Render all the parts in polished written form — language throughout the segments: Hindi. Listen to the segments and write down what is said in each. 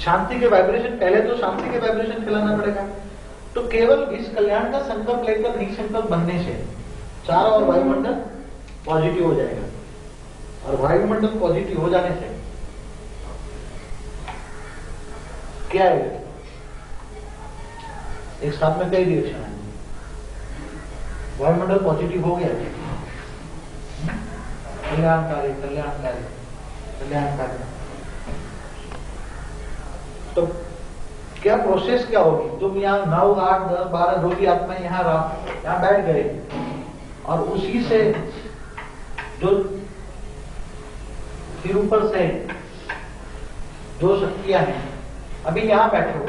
शांति के वाइब्रेशन, पहले तो शांति के वाइब्रेशन फैलाना पड़ेगा। तो केवल इस कल्याण का संकल्प लेकर निसंकल्प बनने से चारों और वायुमंडल पॉजिटिव हो जाएगा, और वायुमंडल पॉजिटिव हो जाने से क्या है, एक साथ में कई रिएक्शन है। वायुमंडल पॉजिटिव हो गया, कल्याणकारी कल्याणकारी कल्याणकारी, तो क्या प्रोसेस क्या होगी? तुम यहाँ 9, 8, 10, 12 जो भी आत्मा यहाँ बैठ गए, और उसी से जो फिर ऊपर से जो शक्तियां हैं, अभी यहाँ बैठे हो,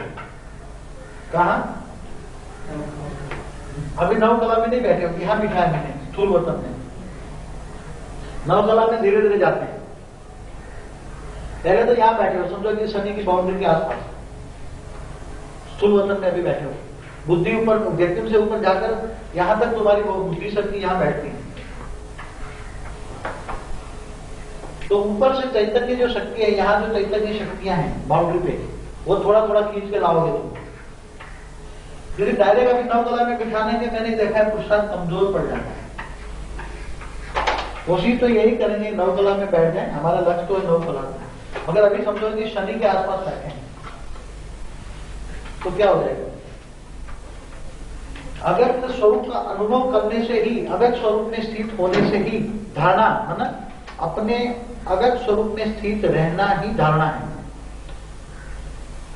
कहा अभी नवकला में नहीं बैठे हो, यहाँ बिठाया मैंने स्थूल वतन में। नवकला में धीरे धीरे जाते हैं, पहले तो यहाँ बैठे हो, समझो कि शनि की बाउंड्री के आसपास स्थूल वतन में अभी बैठे हो, बुद्धि ऊपर, व्यक्ति से ऊपर जाकर यहां तक तुम्हारी बुद्धि शक्ति यहां बैठती है। तो ऊपर से चैतन्य जो शक्ति है, यहाँ जो चैतन्य शक्तियां हैं बाउंड्री पे, वो थोड़ा थोड़ा खींच के लाओगे तुम। यदि डायरेक्ट अभी नवकला में बिठाने के मैंने देखा है पुरुषार्थ कमजोर पड़ जाता है। कोशिश तो यही करेंगे नवकला में बैठ जाए, हमारा लक्ष्य तो है नवकला में, मगर अभी समझो कि शनि के आसपास बैठे हैं तो क्या हो जाएगा? अव्यक्त स्वरूप का अनुभव करने से ही, अव्यक्त स्वरूप में स्थित होने से ही धारणा है ना, अपने अव्यक्त स्वरूप में स्थित रहना ही धारणा है।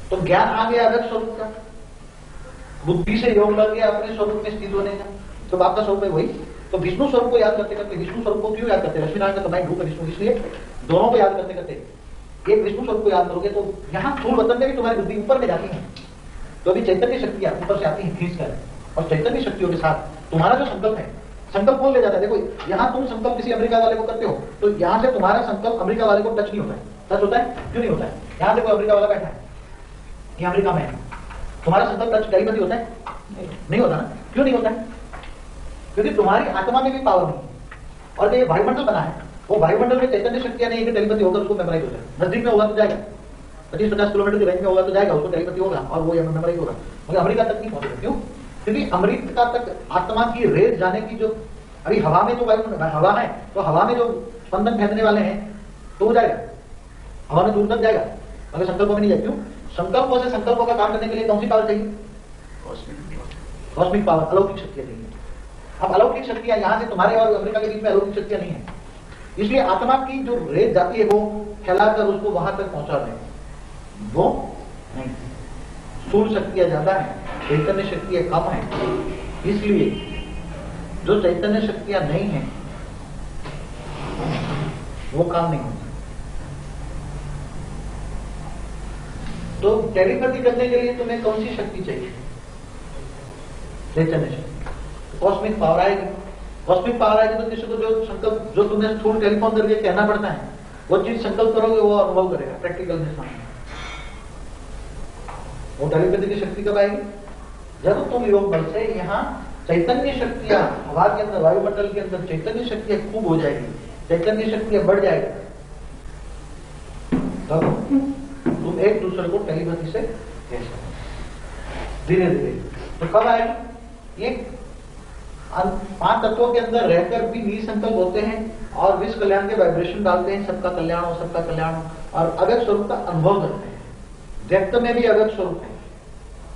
तो ज्ञान आ गया अव्यक्त स्वरूप का, बुद्धि से योग लग गया अपने स्वरूप में स्थित होने का, तो आपका स्वरूप है वही। तो विष्णु स्वरूप को याद करते करते, विष्णु स्वरूप को क्यों याद करते? लक्ष्मीनारायण का तो मैं ढूंढ विष्णु, इसलिए दोनों को याद करते करते एक विष्णु स्वरूप को याद करोगे तो यहाँ स्थूल वतन में भी तुम्हारी बुद्धि ऊपर में जाती है, तो अभी चैतन्य शक्तियां ऊपर से आती है खींच कर, और चैतन्य शक्तियों के साथ तुम्हारा जो संकल्प है, संकल्प कौन ले जाता है? देखो यहाँ तुम संकल्प किसी अमेरिका वाले को करते हो, तो यहाँ से तुम्हारा संकल्प अमेरिका वाले को टच नहीं होता है। टच होता है? क्यों नहीं होता है? यहाँ देखो अमेरिका वाला बैठा है, ये अमेरिका में है, तुम्हारा संकल्प टच टेलीपैथी होता है? नहीं होता ना। क्यों नहीं होता है? क्योंकि तुम्हारी आत्मा में भी पावर नहीं है, और जो ये वायुमंडल बना है, वो वायुमंडल में चैतन्य शक्तियां नहीं है कि टेलीपैथी होगा उसको मेमोराइज हो जाए। नजदीक में होगा तो जाएगा, 25-50 किलोमीटर की रेंज में होगा तो जाएगा, उसको टेलीपैथी होगा और वो मेमोराइज होगा, मगर अमेरिका तक नहीं पहुंचेगा। क्यों? क्योंकि अमेरिका तक आत्मा की रेज जाने की जो, अभी हवा में जो हवा है, तो हवा में जो स्पंदन फेंकने वाले हैं तो वो जाएगा, हवा में दूर तक जाएगा, मगर संकल्पों में नहीं जाएगा। क्यों? संकल्पों से संकल्पों का काम करने के लिए कौन सी पावर चाहिए? कॉस्मिक पावर, अलौकिक शक्तियां चाहिए। अब अलौकिक शक्तियां यहाँ से तुम्हारे और अमेरिका के बीच में अलौकिक शक्तियां नहीं है, इसलिए आत्मा की जो रेत जाती है वो फैलाकर उसको वहां तक पहुंचा दें, वो नहीं। स्थूल शक्तियां ज्यादा है, चैतन्य शक्तियां कम है, इसलिए जो चैतन्य शक्तियां नहीं है वो काम नहीं होता। तो टेलीपैथी करने के लिए तुम्हें कौन सी शक्ति चाहिए? चैतन्य शक्ति। कॉस्मिक पावर आएगी, कॉस्मिक पावर आएगी तो किसी को जो संकल्प, जो तुम्हें स्थूल टेलीफोन करके कहना पड़ता है, वो चीज संकल्प करोगे वो अनुभव करेगा प्रैक्टिकल में सामने। वो टेलीपैथी की शक्ति कब आएगी? जब तुम योग बल से यहाँ चैतन्य शक्तियां, हवा के अंदर, वायुमंडल के अंदर चैतन्य शक्तियां खूब हो जाएगी, चैतन्य शक्तियां बढ़ जाएगी, तब तुम एक दूसरे को टेलीपैथी से कह सकते धीरे धीरे। तो कब आएगी? ये 5 तत्वों के अंदर रहकर भी निसंकल्प होते हैं और विश्व कल्याण के वाइब्रेशन डालते हैं, सबका कल्याण हो, सबका कल्याण हो, और अव्यक्त स्वरूप का अनुभव करते हैं। व्यक्त में भी अव्यक्त स्वरूप है,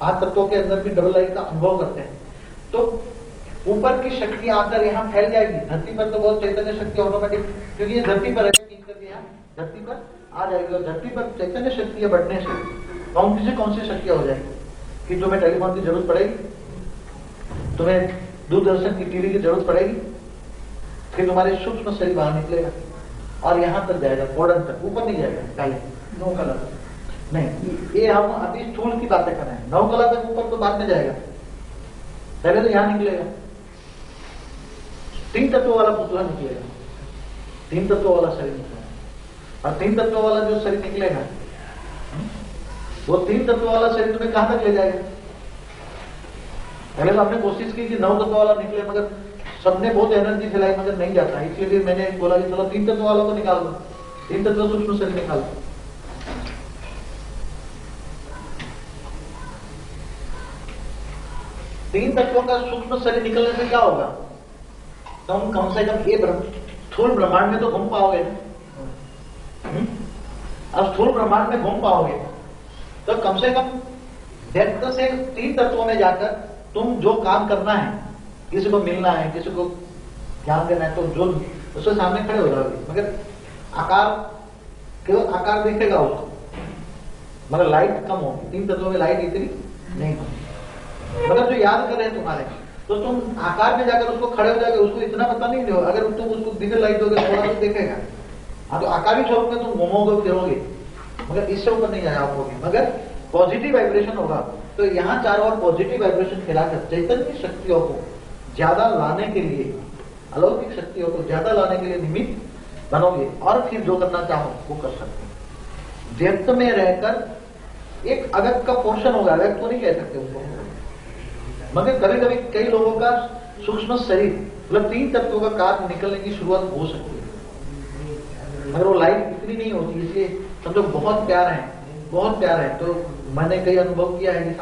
5 तत्वों के अंदर भी डबल लाइफ का अनुभव करते हैं। तो ऊपर की शक्ति आकर यहाँ फैल जाएगी। धरती पर तो बहुत चैतन्य शक्ति ऑटोमेटिक, क्योंकि ये धरती पर है, करके यहाँ धरती पर आ जाएगी, और धरती पर चैतन्य शक्ति बढ़ने से कौन सी शक्तियां हो जाएगी कि तुम्हें टेलीफोन की जरूरत पड़ेगी, तुम्हें दूरदर्शन की टीवी की जरूरत पड़ेगी, फिर तुम्हारे सूक्ष्म शरीर बाहर निकलेगा और यहां तक जाएगा, बॉर्डर तक, ऊपर नहीं जाएगा। पहले 9 कला नहीं, ये हम अभी स्थूल की बातें कर रहे हैं। 9 कला तक ऊपर तो बाद में जाएगा, पहले तो यहां निकलेगा। 3 तत्वों वाला पुतला निकलेगा, 3 तत्वों वाला शरीर निकलेगा, और 3 तत्वों वाला जो शरीर निकलेगा, वो 3 तत्वों वाला शरीर तुम्हें कहां तक ले जाएगा? पहले तो हमने कोशिश की कि 9 तत्व वाला निकले, मगर सबने बहुत एनर्जी फैलाई, मगर नहीं जाता। इसलिए मैंने बोला कि चलो 3 तत्व वालों को निकाल दो, 3 तत्व सूक्ष्म शरीर निकाल दो। तीन तत्वों का सूक्ष्म शरीर निकलने से क्या होगा? तुम कम से कम ये स्थूल ब्रह्मांड में तो घूम पाओगे। अब स्थूल ब्रह्मांड में घूम पाओगे तो कम से कम व्यक्त से तीन तत्वों में जाकर तुम जो काम करना है, किसी को मिलना है, किसी को ध्यान देना है, तो जो उसके सामने खड़े हो जाओगे। मगर आकार, केवल आकार दिखेगा उसको, मगर लाइट कम होगी। तीन तत्वों में लाइट इतनी नहीं होगी। मगर जो याद कर रहे हैं तुम्हारे, तो तुम आकार में जाकर उसको खड़े हो जाओगे, उसको इतना पता नहीं दो। अगर तुम उसको बिना लाइट दोगे थोड़ा तो देखेगा। हाँ, तो आकारी स्वरूप में तुम घूमोगे, गिरोगे, मगर इससे ऊपर नहीं जा पाओगे। मगर पॉजिटिव वाइब्रेशन होगा तो यहाँ चारों ओर पॉजिटिव वाइब्रेशन फैलाकर चैतन्य शक्तियों को ज्यादा लाने के लिए, अलौकिक शक्तियों को ज्यादा लाने के लिए निमित्त बनोगे और फिर जो करना चाहो वो कर सकते हो। व्यक्त में रहकर एक अव्यक्त का पोर्शन होगा, अव्यक्त तो नहीं कह सकते उसको, मगर कभी कभी कई लोगों का सूक्ष्म शरीर मतलब तीन तत्वों का कार्य निकलने की शुरुआत हो सकती है, मगर वो लाइट इतनी नहीं होती। इसलिए समझो बहुत प्यार है, बहुत प्यार है। तो मैंने कई अनुभव किया है कि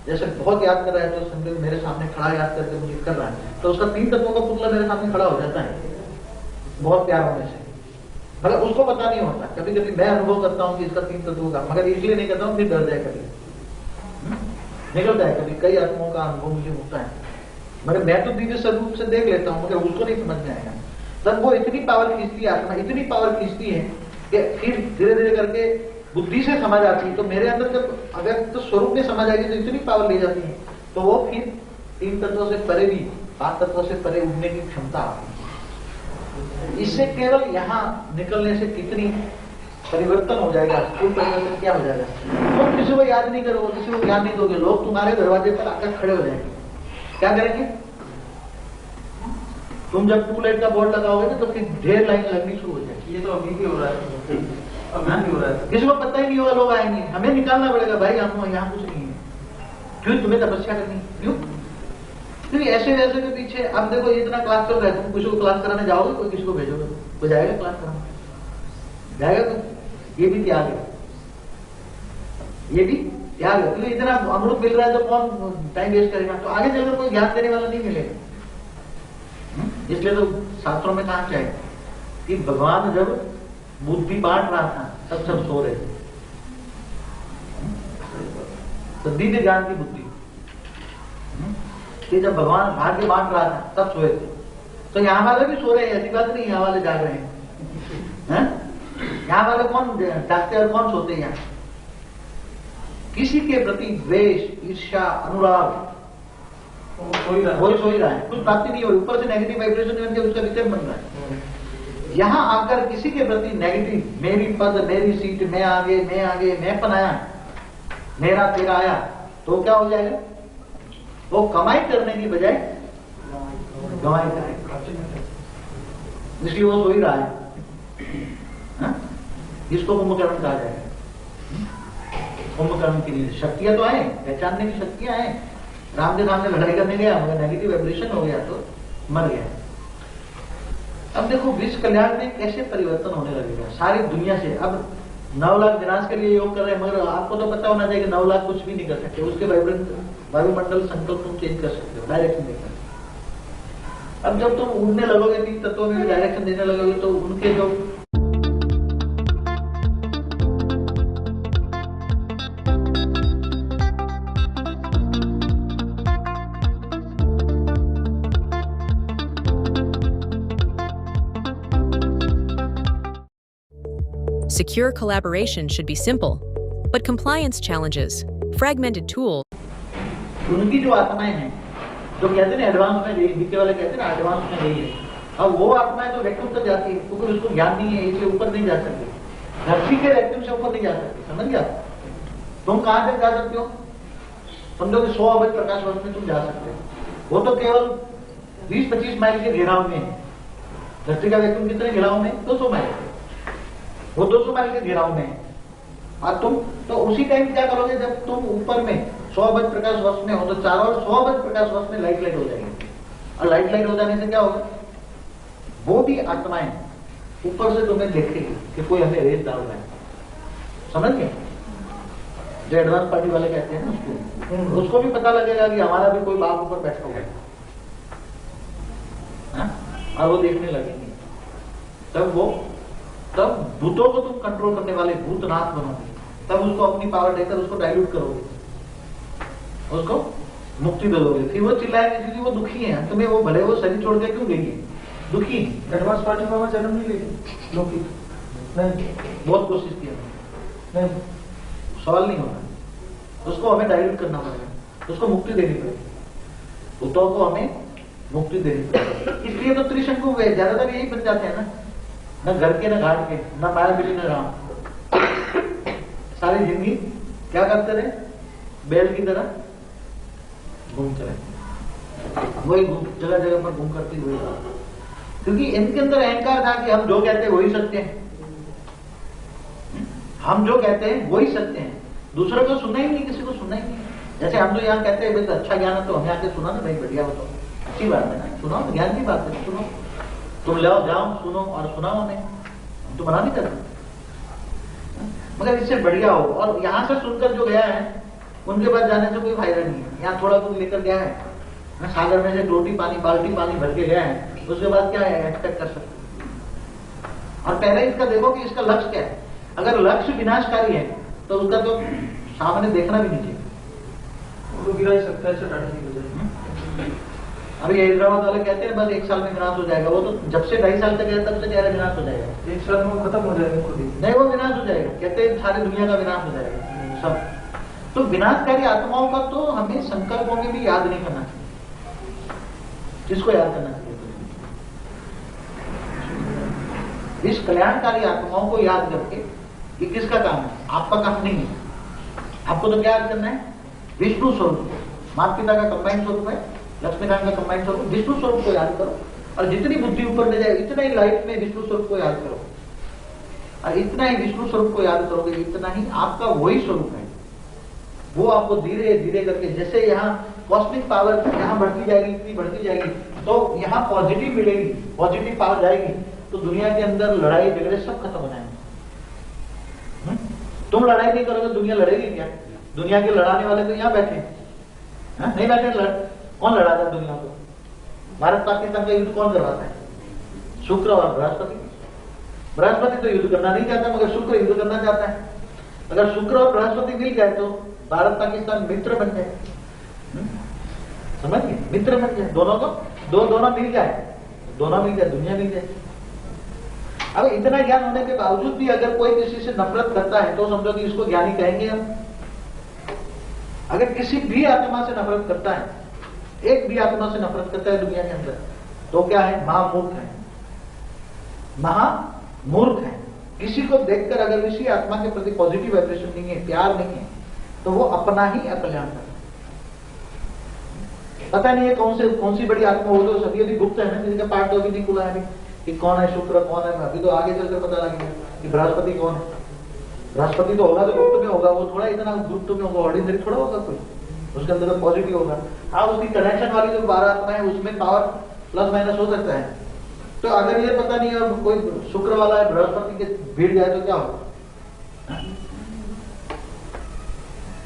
जैसे बहुत याद कर रहा है तो समझो मेरे सामने खड़ा याद करके मुझे कर रहा है, तो उसका तीन तत्वों का पुतला मेरे सामने खड़ा हो जाता है बहुत प्यार होने से। मगर उसको पता नहीं होता। कभी कभी मैं अनुभव करता हूँ कि इसका तीन तत्वों का, मगर इसलिए नहीं करता हूँ, फिर डर जाए कभी निकलता है। कभी कई आत्माओं का अनुभव मुझे होता है, मगर मैं तो दिव्य स्वरूप से देख लेता हूँ, मगर उसको नहीं समझ में आएगा। तब वो इतनी पावर खींचती है, आत्मा इतनी पावर खींचती है कि फिर धीरे धीरे करके बुद्धि से समझ आती है। तो मेरे अंदर जब अगर तो स्वरूप में समझ आएगी तो इतनी पावर ले जाती है, तो वो फिर तीन तत्वों से परे भी, पांच तत्वों से परे उठने की क्षमता आती है। इससे केवल यहाँ निकलने से कितनी परिवर्तन हो जाएगा, स्थूल परिवर्तन क्या हो जाएगा। तुम किसी को याद नहीं करोगे, किसी को ज्ञान नहीं दोगे, लोग तुम्हारे दरवाजे पर आकर खड़े हो जाएंगे। क्या करेंगे? तुम जब टू लेट का बोर्ड लगाओगे ना, तो फिर ढेर लाइन लगनी शुरू हो जाएगी। ये तो अभी भी हो रहा है, अभी भी हो रहा है। किसी को पता ही नहीं होगा, लोग आएंगे, हमें निकालना पड़ेगा, भाई हम यहाँ कुछ नहीं है। क्यों? तुम्हें तपस्या करनी, क्यों? क्योंकि ऐसे वैसे के पीछे। अब देखो इतना क्लास चल रहा है, तुम किसी को क्लास कराने जाओगे, कोई किसी को भेजोगे, कोई जाएगा क्लास कराने? जाएगा? तो ये भी त्याग है, ये भी त्याग है। क्योंकि इतना अमृत मिल रहा है तो कौन टाइम वेस्ट करेगा? तो आगे चलकर कोई ज्ञान देने वाला नहीं मिलेगा। इसलिए तो शास्त्रों में कहा है कि भगवान जब बुद्धि बांट रहा था तब सब सो रहे थे, तो दिव्य ज्ञान की बुद्धि कि जब भगवान भाग्य बांट रहा था तब सोए थे। तो यहाँ वाले भी सो रहे हैं, ऐसी बात नहीं यहाँ वाले जाग रहे हैं। यहाँ वाले कौन जागते और कौन सोते हैं? यहाँ किसी के प्रति द्वेष, ईर्ष्या, अनुराग वही सो ही रहा है, कुछ प्राप्ति नहीं हो रही। ऊपर से नेगेटिव वाइब्रेशन बन के उसका विचरण बन रहा है। यहां आकर किसी के प्रति नेगेटिव, मेरी पद, मेरी सीट, मैं आगे, मैं आगे, मैं पनाया, मेरा तेरा आया, तो क्या हो जाएगा? वो कमाई करने की बजाय गवाई करेगा, इसलिए वो सो ही रहा है। इसको कुंभकर्ण कहा जाएगा। कुंभकर्ण के लिए शक्तियां तो है, पहचानने की शक्तियां हैं। राम के सामने लड़ाई करने गया, मगर नेगेटिव वाइब्रेशन हो गया तो मर गया। अब देखो विश्व कल्याण में कैसे परिवर्तन होने लगेगा सारी दुनिया से। अब 9 लाख विनाश के लिए योग कर रहे हैं, मगर आपको तो पता होना चाहिए कि 9 लाख कुछ भी नहीं कर सकते। उसके वायुमंडल संकल्प तुम चेंज कर सकते हो, डायरेक्शन देकर। अब जब तुम उड़ने लगोगे, तीन तत्वों में डायरेक्शन देने लगोगे, तो उनके जो Secure collaboration should be simple, but compliance challenges, fragmented tools. उनकी जो आत्माएं हैं, जो कहते हैं एडवांस में रही, बीके वाले कहते हैं ना एडवांस में रही है। अब वो आत्माएं तो वैक्यूम तक जाती है, क्योंकि उसको ज्ञान नहीं है, इसलिए ऊपर नहीं जा सकती। धरती के वैक्यूम से ऊपर नहीं जा सकती, समझ गया? तुम कहां तक जा सकते हो? समझो कि 100 अरब प्रकाश वर्ष में तुम जा सकते हो। वो तो केवल 20-25 माइल के घेराव में है। धरती का वैक्यूम कितने घेराव में? 200 माइल। वो 200 माइल के घेराव में है। और तुम तो उसी टाइम क्या करोगे, जब तुम ऊपर में 100 अरब प्रकाश वर्ष में हो, तो चारों ओर 100 अरब प्रकाश वर्ष में लाइट हो जाएगी। और लाइट हो जाने से क्या होगा? वो भी आत्माएं ऊपर से तुम्हें देखेगी कि कोई हमें रेत डाल रहा है, समझ गए? जो एडवांस पार्टी वाले कहते हैं ना उसको भी पता लगेगा कि हमारा भी कोई बाप ऊपर बैठा हुआ है, और वो देखने लगेंगे। तब भूतों को तुम कंट्रोल करने वाले भूतनाथ बनोगे, तब उसको अपनी पावर देकर उसको डाइल्यूट करोगे, उसको मुक्ति दे दोगे। फिर वो चिल्लाएंगे क्योंकि वो दुखी है, तुम्हें वो भले वो शरीर छोड़ के क्यों गई है, दुखी। एडवांस पार्टी में जन्म नहीं लेगी लोग नहीं, बहुत कोशिश किया नहीं, सवाल नहीं होगा। उसको हमें डाइल्यूट करना पड़ेगा, उसको मुक्ति देनी पड़ेगी, भूतों को हमें मुक्ति देनी पड़ेगी। इसलिए तो त्रिशंकु वे ज्यादातर यही बन जाते हैं ना घर के, ना घाट के, ना माया बिली, ना राम। सारी जिंदगी क्या करते रहे, बैल की तरह घूमते रहे, वही जगह जगह पर घूम करते हुए, क्योंकि इनके अंदर अहंकार था कि हम जो कहते हैं वही सत्य है, हम जो कहते हैं वही सत्य है, दूसरों को सुनना ही नहीं, किसी को सुनना ही नहीं। जैसे हम तो यहाँ कहते हैं भाई अच्छा ज्ञान है तो हमें आके सुना ना भाई, बढ़िया बताओ, अच्छी बात है ना, सुनाओ, ज्ञान की बात है, सुनो, तुम ले जाओ सुनो और सुनाओ हमें, हम तो मना नहीं करते, मगर इससे बढ़िया हो। और यहाँ से सुनकर जो गया है उनके पास जाने से कोई फायदा नहीं है। यहाँ थोड़ा कुछ लेकर गया है ना, सागर में से रोटी पानी बाल्टी पानी भर के गया है, उसके बाद क्या है एक्सपेक्ट कर सकते। और पहले इसका देखो कि इसका लक्ष्य क्या है। अगर लक्ष्य विनाशकारी है तो उसका तो सामने देखना भी नहीं चाहिए, वो गिरा ही सकता है चटाने की वजह। अभी हैदराबाद वाले कहते हैं बस 1 साल में विनाश हो जाएगा, वो तो जब से 2.5 साल तक है तब से कह रहे विनाश हो जाएगा, 1 साल में वो खत्म हो जाएगा खुद ही। नहीं वो विनाश हो जाएगा, कहते हैं सारी दुनिया का विनाश हो जाएगा सब। तो विनाशकारी आत्माओं का तो हमें संकल्पों में भी याद नहीं करना चाहिए। किसको याद करना चाहिए? इस कल्याणकारी आत्माओं को याद करके ये किसका काम है? आपका काम नहीं है। आपको तो क्या याद करना है? विष्णु स्वरूप, माता पिता का कंबाइंड स्वरूप है, लक्ष्मीनारायण का कंबाइंड स्वरूप, विष्णु स्वरूप को याद करो। और जितनी बुद्धि ऊपर ले जाए इतना ही लाइफ में विष्णु स्वरूप को याद करो, और इतना ही विष्णु स्वरूप को याद करोगे, इतना ही आपका वही स्वरूप है। वो आपको धीरे धीरे करके, जैसे यहाँ कॉस्मिक पावर यहाँ बढ़ती जाएगी, इतनी बढ़ती जाएगी, तो यहाँ पॉजिटिव मिलेगी, पॉजिटिव पावर जाएगी, तो दुनिया के अंदर लड़ाई झगड़े सब खत्म हो जाएंगे। तुम लड़ाई नहीं करोगे दुनिया लड़ेगी क्या? दुनिया के लड़ाने वाले तो यहाँ बैठे नहीं बैठे। कौन लड़ाता है दुनिया को? भारत पाकिस्तान का युद्ध कौन करवाता है? शुक्र और बृहस्पति। बृहस्पति तो युद्ध करना नहीं चाहता, मगर शुक्र युद्ध करना चाहता है। अगर शुक्र और बृहस्पति मिल जाए तो भारत पाकिस्तान मित्र बन जाए, समझ गए? मित्र बन जाए, दोनों को दोनों मिल जाए, दुनिया मिल जाए। अब इतना ज्ञान होने के बावजूद भी अगर कोई किसी से नफरत करता है तो समझो कि इसको ज्ञानी कहेंगे हम। अगर किसी भी आत्मा से नफरत करता है, एक भी आत्मा से नफरत करता है दुनिया के अंदर, तो क्या है? महामूर्ख है, महामूर्ख है। किसी को देखकर अगर किसी आत्मा के प्रति पॉजिटिव वाइब्रेशन नहीं है, प्यार नहीं है, तो वो अपना ही अकल्याण करता है। पता नहीं है कौन सी बड़ी आत्मा हो, तो सभी अभी गुप्त है ना, जिनका पार्ट तो अभी नहीं खुला है अभी कि कौन है शुक्र, कौन है। अभी तो आगे चलकर पता लगेगा कि बृहस्पति कौन है। बृहस्पति तो होगा तो गुप्त में होगा, वो थोड़ा इतना गुप्त में होगा, ऑर्डिनरी थोड़ा होगा कोई, उसके अंदर तो पॉजिटिव होगा। हाँ, उसकी कनेक्शन वाली जो 12 आत्मा है उसमें पावर प्लस माइनस हो सकता है। तो अगर ये पता नहीं है कोई शुक्र वाला है, बृहस्पति के भीड़ जाए तो क्या होगा?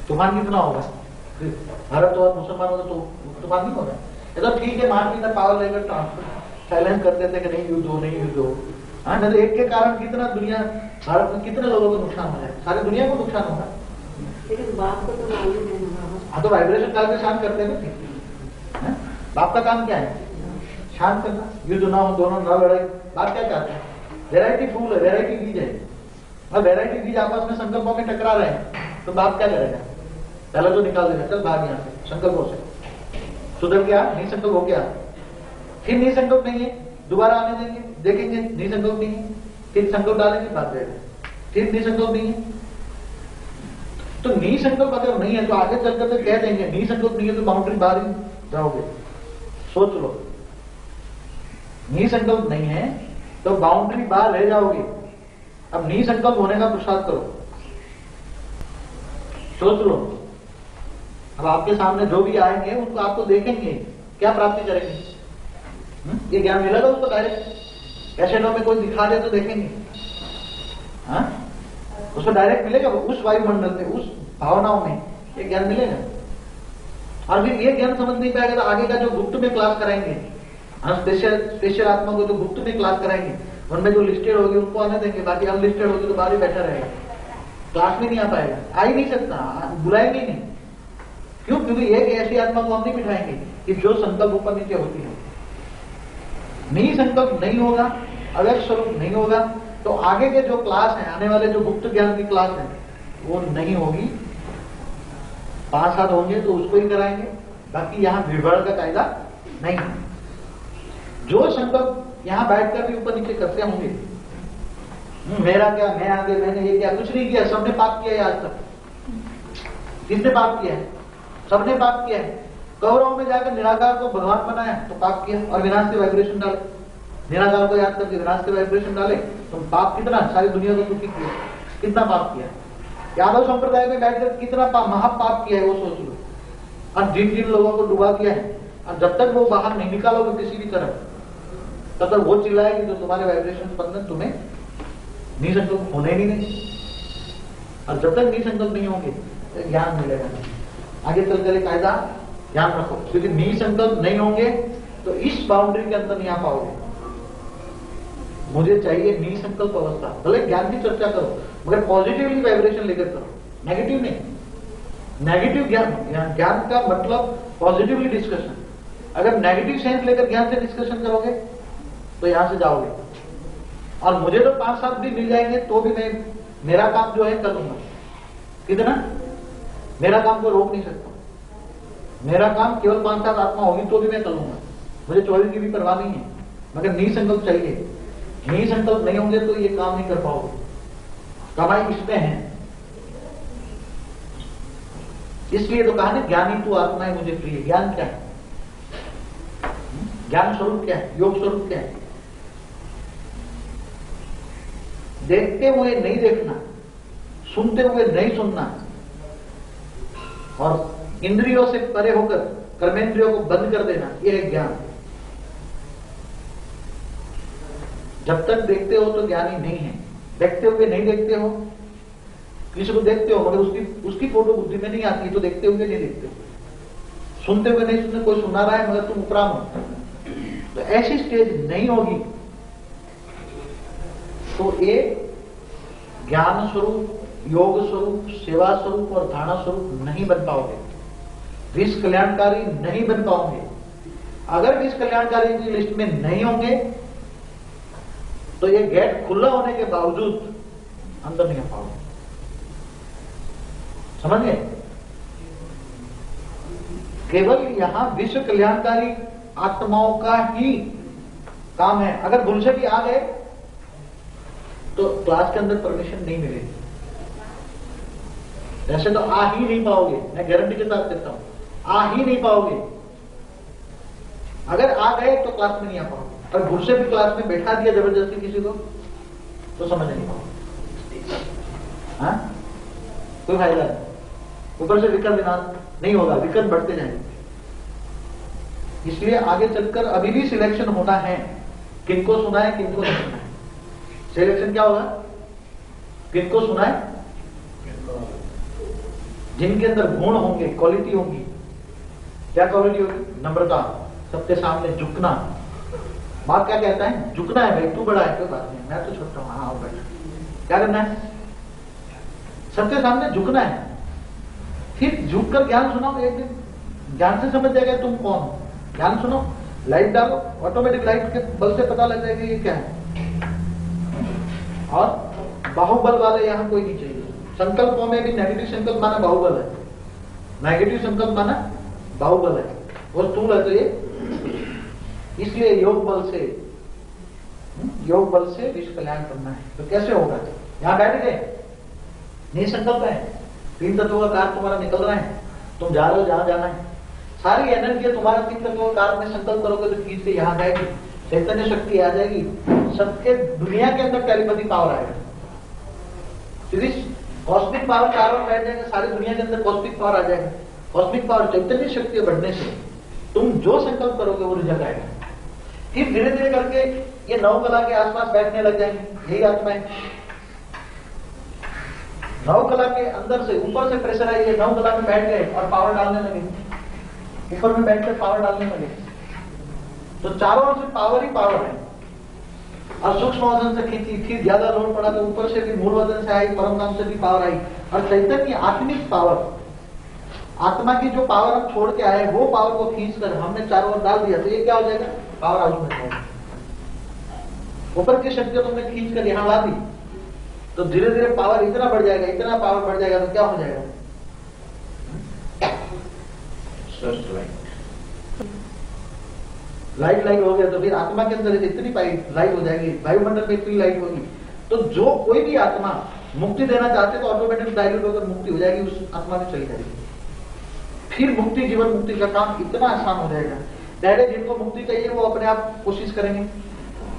तूफान कितना होगा? भारत और मुसलमान होगा तो तूफान नहीं होगा। ये तो ठीक है, मान लीजिए पावर लेकर ट्रांसफर साइलेंस कर देते कि नहीं युद्ध हो, नहीं युद्ध हो। हाँ, नहीं तो एक के कारण कितना दुनिया, भारत में कितने लोगों को नुकसान हो जाए, सारी दुनिया को नुकसान होगा। लेकिन बाप को तो मालूम है। हाँ, तो वाइब्रेशन डाल के शांत करते हैं ना। बाप का काम क्या है? शांत करना, युद्ध ना हो, दोनों ना लड़ाई। बाप क्या चाहते हैं? वेराइटी फूल है, वेराइटी बीज है, और वेराइटी बीज आपस में संकल्पों में टकरा रहे हैं, तो बाप क्या करेगा? पहले तो निकाल देगा, चल भाग यहाँ से, संकल्पों से सुधर गया, नहीं संकल्प हो गया, फिर नहीं संकल्प नहीं है, दोबारा आने देंगे, देखेंगे नहीं संकल्प नहीं है, फिर संकल्प डालेंगे, भाग जाएगा, फिर नहीं संकल्प नहीं है। तो नहीं संकल्प अगर नहीं है तो आगे चलकर तो कह देंगे नहीं संकल्प नहीं है, तो बाउंड्री बाहर ही जाओगे। सोच लो, नहीं संकल्प नहीं है तो बाउंड्री बाहर रह जाओगे। अब नहीं संकल्प होने का पुरुषार्थ करो, सोच लो। अब आपके सामने जो भी आएंगे उनको आपको देखेंगे, क्या प्राप्ति करेंगे? ये ज्ञान मिलेगा उसको डायरेक्ट? कैसेटों में कोई दिखा दे तो देखेंगे? हाँ, उसको डायरेक्ट मिलेगा उस वायुमंडल में, उस भावनाओं में ये ज्ञान मिलेगा। और फिर ये ज्ञान समझ नहीं पाएगा तो आगे का जो गुप्त में क्लास कराएंगे, हम स्पेशल आत्मा को जो गुप्त में क्लास कराएंगे उनमें जो लिस्टेड होगी उनको आने देंगे, बाकी अनलिस्टेड होगी तो बाहर ही बैठा रहेगा, क्लास में नहीं आ पाएगा, आ ही नहीं सकता, बुलाएंगे नहीं। क्यों? क्योंकि एक ऐसी आत्मा को हम नहीं बिठाएंगे कि जो संकल्प ऊपर नीचे होती है। नहीं संकल्प नहीं होगा, अव्यक्त स्वरूप नहीं होगा, तो आगे के जो क्लास है, आने वाले जो गुप्त ज्ञान की क्लास है वो नहीं होगी। 5-7 होंगे तो उसको ही कराएंगे, बाकी यहां भीड़ का कायदा नहीं है। जो संकल्प यहां बैठकर भी ऊपर नीचे करते होंगे, मेरा क्या, मैं आगे, मैंने ये किया, कुछ नहीं किया, सबने पाप किया है आज तक। किसने पाप किया है? सबने पाप किया है। कौरवों में जाकर निराकार को भगवान बनाया तो पाप किया और विनाश के वाइब्रेशन डाले। निराकार को याद करके विनाश के वाइब्रेशन डाले तो पाप कितना, सारी दुनिया को दुखी किया, कितना पाप किया। यादव संप्रदाय में बैठकर कितना महापाप किया है वो सोच लो। और जिन जिन लोगों को डुबा किया है, और जब तक वो बाहर नहीं निकालोगे किसी भी तरह, तब तक वो चिल्लाएगी तो तुम्हारे वाइब्रेशन स्पंदन तुम्हें निसंकल्प होने ही नहीं। और जब तक निसंकल्प नहीं होंगे तो ज्ञान मिलेगा नहीं। आगे चलकर कायदा ध्यान रखो, क्योंकि निसंकल्प नहीं होंगे तो इस बाउंड्री के अंदर नहीं आ पाओगे। मुझे चाहिए निसंकल्प अवस्था। भले ज्ञान की चर्चा करो मगर पॉजिटिवली वाइब्रेशन लेकर करो, नेगेटिव नहीं। नेगेटिव ज्ञान का मतलब पॉजिटिवली डिस्कशन। अगर नेगेटिव सेंस लेकर ज्ञान से डिस्कशन करोगे तो यहां से जाओगे। और मुझे तो 5-7 भी मिल जाएंगे तो भी मैं मेरा काम जो है कर लूंगा। कितना? मेरा काम को रोक नहीं सकता। मेरा काम केवल 5-7 आत्मा होगी तो भी मैं कर लूंगा, मुझे 24 की भी परवाह नहीं है। मगर निसंकल्प चाहिए। निसंकल्प नहीं होंगे तो ये काम नहीं कर पाओगे। कमाई इसमें है। इसलिए तो कहा ना, ज्ञानी तू आत्मा है मुझे प्रिय। ज्ञान क्या है? ज्ञान स्वरूप क्या है? योग स्वरूप क्या है? देखते हुए नहीं देखना, सुनते हुए नहीं सुनना, और इंद्रियों से परे होकर कर्मेंद्रियों को बंद कर देना, यह है ज्ञान। जब तक देखते हो तो ज्ञानी नहीं है। देखते हुए नहीं देखते हो, किसी को देखते हो मगर उसकी फोटो बुद्धि में नहीं आती तो देखते हुए नहीं देखते हो। सुनते हुए नहीं सुनते, कोई सुना रहा है मगर तुम उपराम हो, तो ऐसी स्टेज नहीं होगी तो ये ज्ञान स्वरूप, योग स्वरूप, सेवा स्वरूप और धारणा स्वरूप नहीं बन पाओगे। विश्व कल्याणकारी नहीं बन पाओगे। अगर विश्व कल्याणकारी की लिस्ट में नहीं होंगे तो ये गेट खुला होने के बावजूद अंदर नहीं आ पाओगे। समझ गए? केवल यहां विश्व कल्याणकारी आत्माओं का ही काम है। अगर भूल से भी आ गए तो क्लास के अंदर परमिशन नहीं मिलेगी। ऐसे तो आ ही नहीं पाओगे, मैं गारंटी के साथ कहता हूं, आ ही नहीं पाओगे। अगर आ गए तो क्लास में नहीं आ पाओगे। और भूल से भी क्लास में बैठा दिया जबरदस्ती किसी को तो समझ नहीं पाओगे। हाँ, कोई फायदा नहीं। ऊपर से विकल्प विनाश नहीं होगा, विकल्प बढ़ते जाएंगे। इसलिए आगे चलकर अभी भी सिलेक्शन होना है, किनको सुना है किनको नहीं सुना है। सिलेक्शन क्या होगा? किनको सुना है, जिनके अंदर गुण होंगे, क्वालिटी होंगी। क्या क्वालिटी होगी? नम्रता, सबके सामने झुकना। बाप क्या कहता है? झुकना है भाई, तू बड़ा है कोई बात नहीं, मैं तो छोटा हूं। हाँ भाई, क्या करना है? सबके सामने झुकना है। फिर झुक कर ज्ञान सुनाओ। एक दिन ज्ञान से समझ जाएगा तुम कौन हो। ज्ञान सुनो, लाइट डालो, ऑटोमेटिक लाइट के बल से पता लग जाएगा ये क्या है। और बाहुबल वाले यहां कोई नहीं चाहिए। संकल्पों में भी नेगेटिव संकल्प माना बाहुबल है, नेगेटिव संकल्प माना बाहुबल है, वो स्थूल है। तो ये इसलिए योग बल से विश्व कल्याण करना है। तो कैसे होगा? यहां बैठ गए, निसंकल्प है, 3 तत्वों का कार्य तुम्हारा निकल रहा है, तुम जा रहे हो जहां जाना है। सारी एनर्जी तुम्हारा 3 तत्वों का कार्य में संकल्प करोगे तो खींच से यहां जाएगी, चैतन्य शक्ति आ जाएगी, सबके दुनिया के अंदर टेलीपैथी पावर आएगा। कॉस्मिक पावर चारों बैठ जाएगा, सारी दुनिया के अंदर कॉस्मिक पावर आ जाएगा। कॉस्मिक पावर चैतन्य शक्ति बढ़ने से तुम जो संकल्प करोगे वो रिजल्ट आएगा। फिर धीरे धीरे करके ये 9 कला के आसपास बैठने लग जाएंगे, यही आत्मा है। नौ कला के अंदर से ऊपर से प्रेशर आई है, नौ कला में बैठ गए और पावर डालने लगे, ऊपर में बैठ कर पावर डालने लगे, तो चारों ओर से पावर ही पावर है। और सूक्ष्म वजन से खींची, फिर ज्यादा लोड पड़ा तो ऊपर से भी मूल वजन से आई, परम धाम से भी पावर आई। और चैतन्य आत्मिक पावर, आत्मा की जो पावर हम छोड़ के आए वो पावर को खींच कर हमने चारों ओर डाल दिया, तो ये क्या हो जाएगा? पावर हाउस में जाएगा। ऊपर की शक्ति तुमने खींच कर यहां ला दी तो धीरे धीरे पावर इतना बढ़ जाएगा, इतना पावर बढ़ जाएगा, तो क्या हो जाएगा? लाइट हो गया, तो फिर आत्मा के अंदर इतनी लाइट हो जाएगी, वायुमंडल में इतनी लाइट होगी, तो जो कोई भी आत्मा मुक्ति देना चाहते तो ऑटोमेटिक डायल्यूट होकर मुक्ति हो जाएगी, उस आत्मा में चली जाएगी। फिर मुक्ति, जीवन मुक्ति का काम इतना आसान हो जाएगा। पहले जिनको मुक्ति चाहिए वो अपने आप कोशिश करेंगे,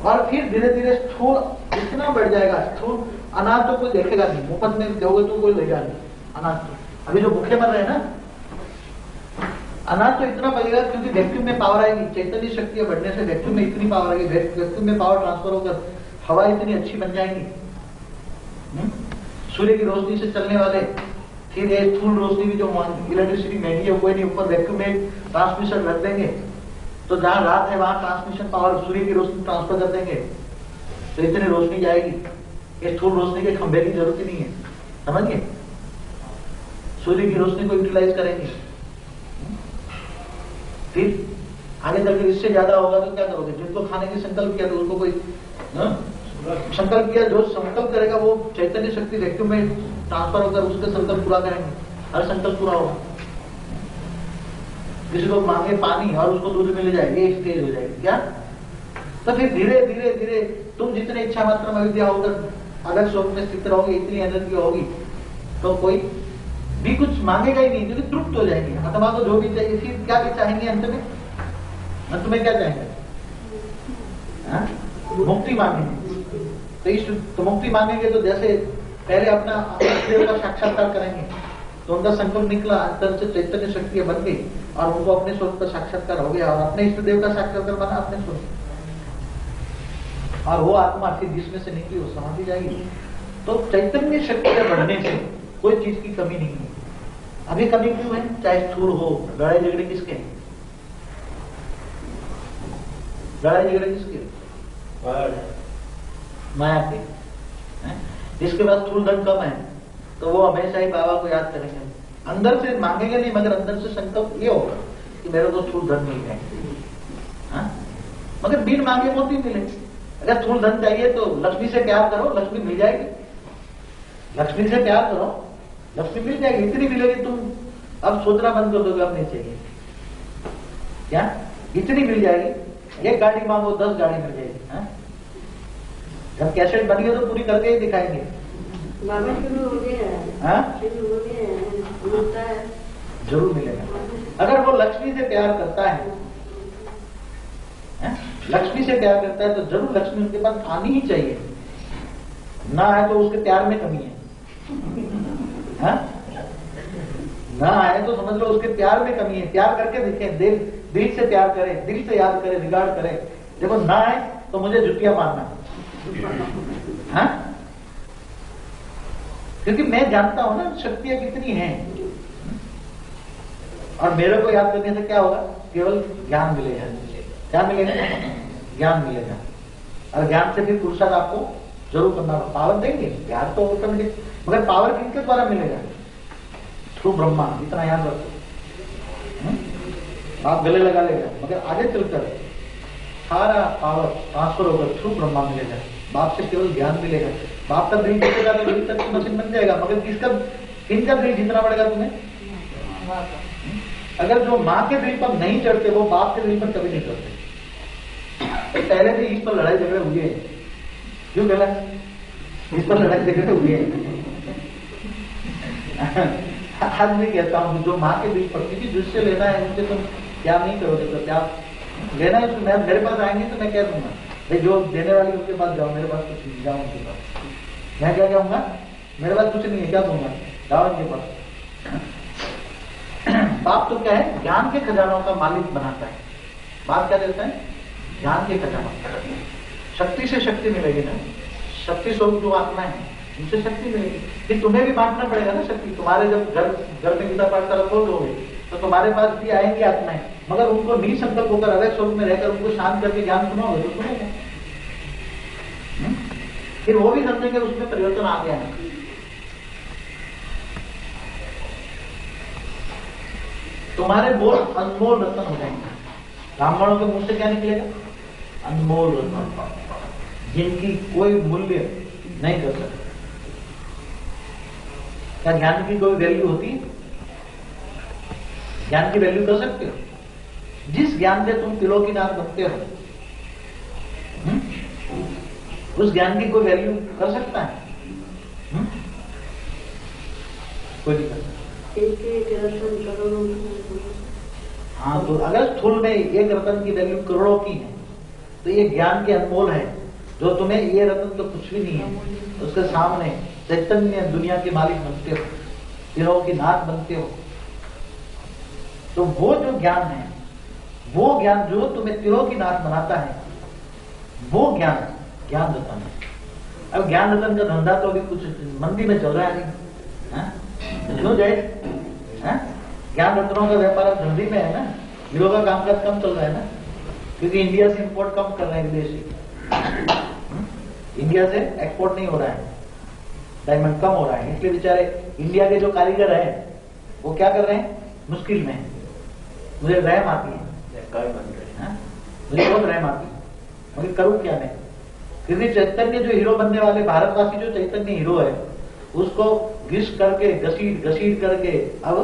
और फिर धीरे धीरे स्थूल इतना बढ़ जाएगा, स्थूल अनाज तो कोई देखेगा नहीं, मुफ्त में दोगे तो कोई लेगा नहीं अनाज। तो अभी जो भूखे मर रहे हैं ना, अनाज तो इतना बढ़ेगा क्योंकि वैक्यूम में पावर आएगी, चैतन्य शक्ति बढ़ने से वैक्यूम में इतनी पावर आएगी, वैक्यूम में पावर ट्रांसफर होकर हवा इतनी अच्छी बन जाएगी। सूर्य की रोशनी से चलने वाले, फिर ये स्थूल रोशनी भी जो इलेक्ट्रिसिटी महंगी है कोई नहीं, ऊपर वैक्यूम में ट्रांसमिशन रख देंगे, तो जहां रात है वहां ट्रांसमिशन पावर सूर्य की रोशनी ट्रांसफर कर देंगे, तो इतनी रोशनी जाएगी। ये स्थूल रोशनी के खंभे की जरूरत ही नहीं है, समझिए। सूर्य की रोशनी को यूटिलाइज करेंगे, फिर आगे चलकर इससे ज्यादा होगा तो क्या करोगे? जिनको खाने की संकल्प किया तो उनको कोई संकल्प किया, जो संकल्प करेगा वो चैतन्य शक्ति वैक्यूम में ट्रांसफर होकर उसके संकल्प पूरा करेंगे, हर संकल्प पूरा होगा। किसी को मांगे पानी और उसको दूध मिल जाएगी, एक तेज हो जाएगी क्या? तो फिर धीरे धीरे धीरे तुम जितने इच्छा मात्र में अविद्या होकर अलग स्वरूप में स्थित रहोगे, इतनी एनर्जी होगी तो कोई भी कुछ मांगेगा ही नहीं, क्योंकि तृप्त हो जाएंगे। आत्मा को जो भी चाहिए, फिर क्या भी चाहेंगे अंत में? अंत में क्या चाहेंगे? मुक्ति मांगेंगे। तो मुक्ति मांगेंगे तो जैसे पहले अपना देव का साक्षात्कार करेंगे, तो उनका संकल्प निकला, अंदर से चैतन्य शक्ति बन गई और उनको अपने स्वरूप का साक्षात्कार हो गया, और अपने इष्ट देव का साक्षात्कार बना अपने स्वरूप, और वो आत्मा फिर जिसमें से निकली वो समाधि जाएगी। तो चैतन्य शक्ति के बढ़ने से कोई चीज की कमी नहीं है। अभी कमी क्यों है? चाहे स्थूल हो, लड़ाई झगड़े किसके? लड़ाई झगड़े किसके? माया के। जिसके पास स्थूल धन कम है तो वो हमेशा ही बाबा को याद करेंगे, अंदर से मांगेंगे नहीं, मगर अंदर से संकल्प ये होगा कि मेरे को स्थूल धन मिल जाए, मगर बिन मांगे मोती मिले। अगर स्थूल धन चाहिए तो लक्ष्मी से प्यार करो, लक्ष्मी मिल जाएगी। लक्ष्मी से प्यार करो, लक्ष्मी मिल जाएगी, इतनी मिलेगी तुम अब सोचना बंद कर दोगे, अब नहीं चाहिए क्या? इतनी मिल जाएगी। एक गाड़ी मांगो 10 गाड़ी मिल जाएगी। जब कैसेट बन गए तो पूरी करके ही दिखाएंगे। बाबा शुरू हो गया, शुरू हो गया, जरूर मिलेगा। अगर वो लक्ष्मी से प्यार करता है, लक्ष्मी से प्यार करता है तो जरूर लक्ष्मी उनके पास आनी ही चाहिए। ना आए तो उसके प्यार में कमी है, ना आए तो समझ लो उसके प्यार में कमी है। प्यार करके देखें, दिल से प्यार करे, दिल से याद करे, रिगार्ड करे। देखो ना आए तो मुझे जुतियां मारना, क्योंकि मैं जानता हूं ना शक्तियां कितनी हैं, और मेरे को याद करने से क्या होगा? केवल ज्ञान मिलेगा। क्या मिलेगा? ज्ञान मिलेगा, और ज्ञान से फिर पुरुषार्थ आपको जरूर करना होगा। पावर देंगे, प्यार तो ऑटोमेटिक, मगर पावर किसके द्वारा मिलेगा? थ्रू ब्रह्मा, इतना याद रखो। आप गले लगा लेगा, मगर आगे चलकर सारा पावर ट्रांसफर होकर थ्रू ब्रह्मा मिलेगा। बाप से केवल ज्ञान मिलेगा। बाप का दिल जीतेगा तो दिल तक मशीन बन जाएगा, मगर किसका, किनका दिल जीतना पड़ेगा तुम्हें? अगर जो माँ के दिल पर नहीं चढ़ते वो बाप के दिल पर कभी नहीं चढ़ते। पहले भी इस पर लड़ाई झगड़े हुए हैं, क्यों कहला? इस पर लड़ाई झगड़े हुए हैं। आज मैं कहता हूँ जो माँ के दिल पर, क्योंकि जिससे लेना है उनसे तुम क्या नहीं करोगे, तो क्या लेना है? मैं मेरे पास आएंगे तो मैं कह दूंगा भाई जो देने वाली उनके पास जाओ, मेरे पास कुछ नहीं, जाओ उनके पास। मैं क्या कहूंगा? मेरे पास कुछ नहीं है, क्या दूंगा? जाओ उनके पास। बाप तो क्या है? ज्ञान के खजानों का मालिक बनाता है। बाप क्या देता है? ज्ञान के खजानों। शक्ति से शक्ति मिलेगी ना, शक्ति स्वरूप जो आत्मा है, उनसे शक्ति मिलेगी। फिर तुम्हें भी बांटना पड़ेगा ना शक्ति। तुम्हारे जब घर में गीता पाठशाला खोल दोगे तो तुम्हारे पास भी आएंगी आत्माएं, मगर उनको निसंकल्प होकर अवैध स्वरूप में रहकर उनको शांत करके ज्ञान सुनाओगे तो सुनेंगे। फिर वो भी समझेंगे उसमें परिवर्तन आ गया है। तुम्हारे बोल अनमोल रत्न हो जाएंगे। ब्राह्मणों के मुंह से क्या निकलेगा? अनमोल रत्न, जिनकी कोई मूल्य नहीं कर सकते। क्या ज्ञान की कोई वैल्यू होती है? ज्ञान की वैल्यू कर सकते हो? जिस ज्ञान से तुम तिलोकीनाथ बनते हो, उस ज्ञान की कोई वैल्यू कर सकता है? कोई नहीं कर सकता। हाँ, तो अगर स्थूल में एक रत्न की वैल्यू करोड़ों की है तो ये ज्ञान के अनमोल है। जो तुम्हें ये रत्न तो कुछ भी नहीं है, उसके सामने चैतन्य दुनिया के मालिक बनते हो, तिलों की नाथ बनते हो। तो वो जो ज्ञान है, वो ज्ञान जो तुम्हें तिलों की नाथ बनाता है, वो ज्ञान ज्ञान रतन है। अब ज्ञान रतन का धंधा तो अभी कुछ मंदी में चल रहा है नहीं, क्यों जाए? ज्ञान रत्नों का व्यापार अब जल्दी में है ना, हीरो का कामकाज कम चल रहा है ना, क्योंकि इंडिया से इंपोर्ट कम कर रहे हैं विदेशी, इंडिया से एक्सपोर्ट नहीं हो रहा है, डायमंड कम हो रहा है। इसलिए बेचारे इंडिया के जो कारीगर हैं वो क्या कर रहे हैं? मुश्किल में है। मुझे रहम आती है, मुझे बहुत रहम आती है, मगर करूं क्या मैं? क्योंकि चैतन्य जो हीरो बनने वाले, भारतवासी जो चैतन्य हीरो है, उसको घिस करके घसीट करके अब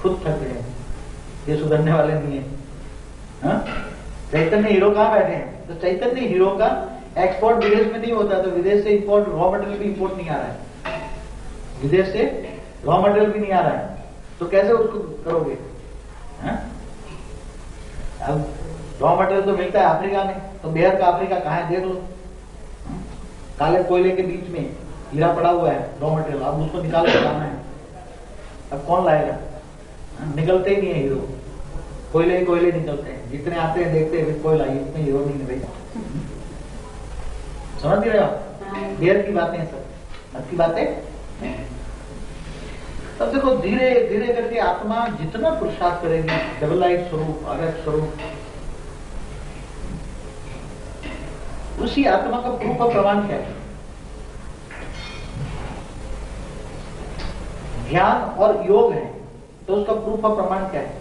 खुद थक गए। ये सुधरने वाले नहीं है। चैतन्य हीरो कहां बैठे हैं? तो चैतन्य हीरो का एक्सपोर्ट विदेश में नहीं होता, तो विदेश से इंपोर्ट रॉ मटेरियल भी इंपोर्ट नहीं आ रहा है, विदेश से रॉ मटेरियल भी नहीं आ रहा है, तो कैसे उसको करोगे? अब रॉ मटेरियल तो मिलता है अफ्रीका में, तो बिहार का अफ्रीका कहाँ है देख लो। काले कोयले के बीच में हीरा पड़ा हुआ है, रॉ मटेरियल, अब उसको निकाल के लाना है। अब कौन लाएगा? निकलते ही नहीं है हीरो, कोयले ही कोयले निकलते हैं, जितने आते हैं देखते हैं कोयला, इतने हीरो नहीं है भाई। समझ नहीं रहे हो? देर की बातें सब, अच्छी बातें। तब देखो धीरे धीरे करके आत्मा जितना पुरुषार्थ करेगी, डबल लाइट स्वरूप, अव्यक्त स्वरूप, उसी आत्मा का प्रूफ और प्रमाण क्या है? ज्ञान और योग है, तो उसका प्रूफ और प्रमाण क्या है?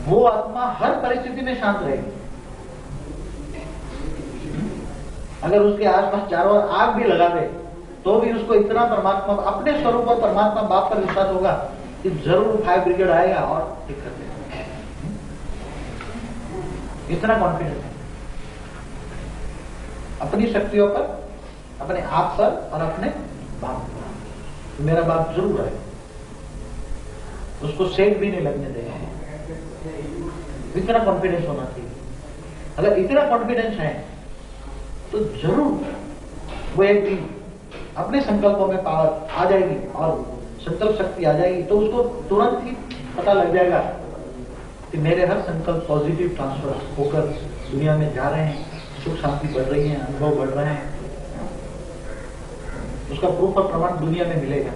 वो आत्मा हर परिस्थिति में शांत रहेगी। अगर उसके आसपास चारों ओर आग भी लगा दे तो भी उसको इतना परमात्मा, अपने स्वरूप और परमात्मा बाप पर विश्वास होगा कि जरूर फायर ब्रिगेड आएगा और ठीक कर देगा। इतना कॉन्फिडेंस है अपनी शक्तियों पर, अपने आप पर और अपने बाप पर। मेरा बाप जरूर आएगा, उसको सेक भी नहीं लगने देगा। इतना कॉन्फिडेंस होना चाहिए। अगर इतना कॉन्फिडेंस है तो जरूर वो एक दिन अपने संकल्पों में पावर आ जाएगी और संकल्प शक्ति आ जाएगी, तो उसको तुरंत ही पता लग जाएगा कि मेरे हर संकल्प पॉजिटिव ट्रांसफर होकर दुनिया में जा रहे हैं, सुख शांति बढ़ रही है, अनुभव बढ़ रहे हैं। उसका प्रूफ और प्रमाण दुनिया में मिलेगा।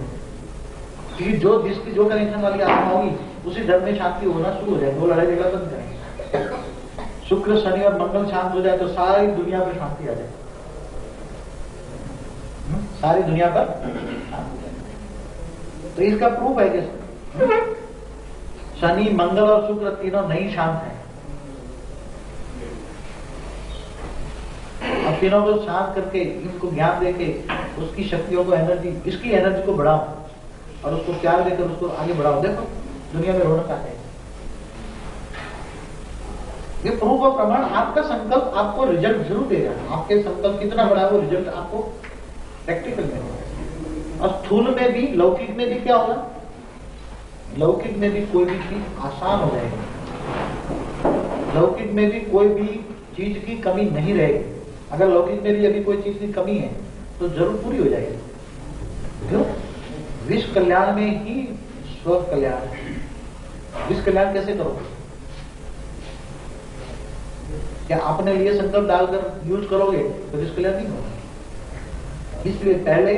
क्योंकि जो जिसकी जो कनेक्शन वाली आत्मा होगी उसी धर्म में शांति होना शुरू हो जाए। दो लड़ाई झगड़ा बंद करें, शुक्र शनि और मंगल शांत हो जाए तो सारी दुनिया पर शांति आ जाए, सारी दुनिया पर शांति आ जाए। तो इसका प्रूफ है कि शनि मंगल और शुक्र तीनों नहीं शांत है। अब तीनों को शांत करके, इनको ज्ञान देके, उसकी शक्तियों को एनर्जी, इसकी एनर्जी को बढ़ाओ और उसको प्यार देकर उसको आगे बढ़ाओ। देखो दुनिया में रौनक है। ये प्रूफ और प्रमाण, आपका संकल्प आपको रिजल्ट जरूर देगा। आपके संकल्प कितना बड़ा है वो रिजल्ट आपको प्रैक्टिकल में होगा। और स्थूल में भी, लौकिक में भी क्या होगा? लौकिक में भी कोई भी चीज आसान हो जाएगी। लौकिक में भी कोई भी चीज की कमी नहीं रहेगी। अगर लौकिक में भी अभी कोई चीज की कमी है तो जरूर पूरी हो जाएगी। क्यों? विश्व कल्याण में ही स्व कल्याण है। विश्व कल्याण कैसे करोगे? क्या अपने लिए संकल्प डालकर यूज करोगे तो विश्व कल्याण नहीं होगा। इसलिए पहले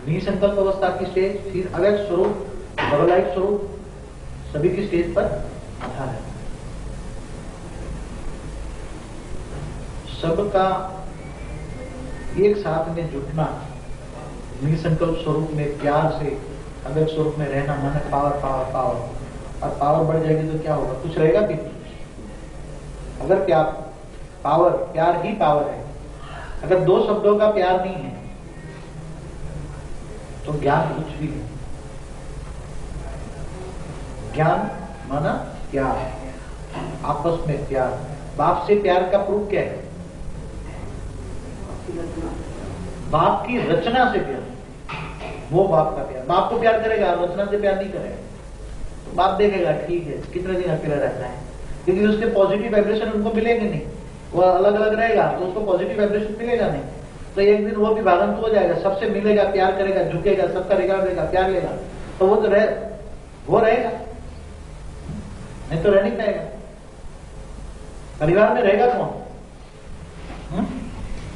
निसंकल्प अवस्था की स्टेज, फिर अव्यक्त स्वरूप, भवलायक स्वरूप, सभी की स्टेज पर आधार है। सबका एक साथ में जुटना, निसंकल्प स्वरूप में प्यार से अव्यक्त स्वरूप में रहना, मन पावर पावर पावर, और पावर बढ़ जाएगी तो क्या होगा? कुछ रहेगा भी नहीं। अगर प्यार ही पावर है, अगर दो शब्दों का प्यार नहीं है तो ज्ञान कुछ भी नहीं। ज्ञान माना प्यार, आपस में प्यार। बाप से प्यार का प्रूफ क्या है? बाप की रचना से प्यार, वो बाप का प्यार। बाप को प्यार करेगा, रचना से प्यार नहीं करेगा तो बाप देखेगा ठीक है कितने दिन अकेला रहता है, क्योंकि उसके पॉजिटिव वाइब्रेशन उनको मिलेंगे नहीं। वो अलग अलग रहेगा तो उसको पॉजिटिव वाइब्रेशन मिलेगा नहीं, तो एक दिन वो भी भागंत हो जाएगा, सबसे मिलेगा, प्यार करेगा, झुकेगा, सबका रिगार्ड देगा, प्यार लेगा, तो वो तो वो रहेगा, नहीं तो रह नहीं पाएगा। परिवार में रहेगा कौन?